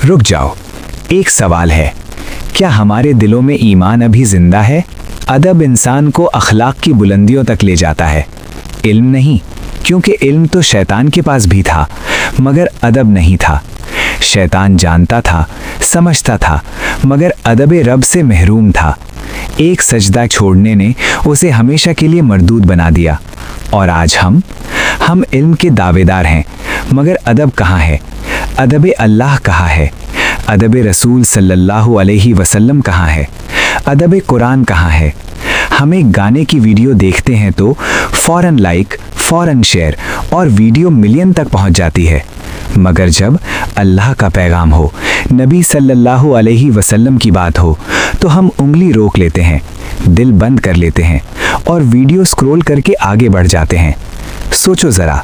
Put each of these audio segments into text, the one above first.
रुक जाओ, एक सवाल है, क्या हमारे दिलों में ईमान अभी जिंदा है? अदब इंसान को अखलाक की बुलंदियों तक ले जाता है, इल्म नहीं, क्योंकि इल्म तो शैतान के पास भी था, मगर अदब नहीं था। शैतान जानता था, समझता था, मगर अदब रब से महरूम था। एक सजदा छोड़ने ने उसे हमेशा के लिए मरदूद बना दिया। और आज हम इल्म के दावेदार हैं, मगर अदब कहाँ है? अदब अल्लाह कहाँ है? अदब रसूल सल्लल्लाहु अलैहि वसल्लम कहाँ है? अदब कुरान कहाँ है? हम एक गाने की वीडियो देखते हैं तो फ़ौरन लाइक, फ़ौरन शेयर और वीडियो मिलियन तक पहुंच जाती है, मगर जब अल्लाह का पैगाम हो, नबी सल्लल्लाहु अलैहि वसल्लम की बात हो, तो हम उंगली रोक लेते हैं, दिल बंद कर लेते हैं और वीडियो स्क्रॉल करके आगे बढ़ जाते हैं। सोचो ज़रा,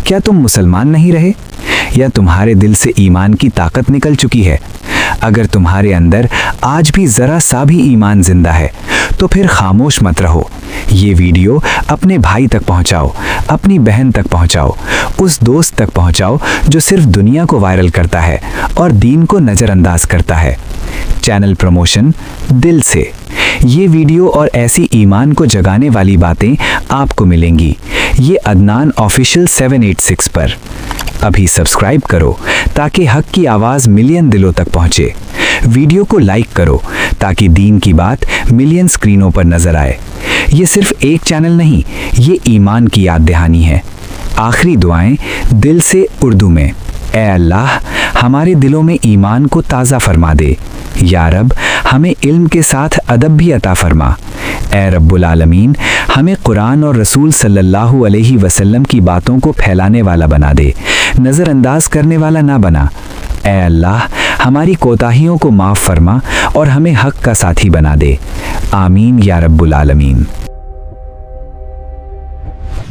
क्या तुम मुसलमान नहीं रहे, या तुम्हारे दिल से ईमान की ताकत निकल चुकी है? अगर तुम्हारे अंदर आज भी ज़रा सा भी ईमान जिंदा है, तो फिर खामोश मत रहो। ये वीडियो अपने भाई तक पहुंचाओ, अपनी बहन तक पहुंचाओ, उस दोस्त तक पहुंचाओ जो सिर्फ दुनिया को वायरल करता है और दीन को नज़रअंदाज करता है। चैनल प्रमोशन दिल से। ये वीडियो और ऐसी ईमान को जगाने वाली बातें आपको मिलेंगी। ये अदनान ऑफिशियल 786 पर। अभी सब्सक्राइब करो ताकि हक की आवाज़ मिलियन दिलों तक पहुँचे। वीडियो को लाइक करो ताकि दीन की बात मिलियन स्क्रीनों पर नजर आए। ये सिर्फ एक चैनल नहीं, ये ईमान की याद दहानी है। आखिरी दुआएं दिल से उर्दू में। ए अल्लाह, हमारे दिलों में ईमान को ताज़ा फरमा दे। या रब, हमें इल्म के साथ अदब भी अता फरमा। ए रब्बुल आलमीन, हमें कुरान और रसूल सल्लल्लाहु अलैहि वसल्लम की बातों को फैलाने वाला बना दे, नज़रअंदाज करने वाला ना बना। ए अल्लाह, हमारी कोताहियों को माफ़ फरमा और हमें हक का साथी बना दे। आमीन या रब्बुल आलमीन।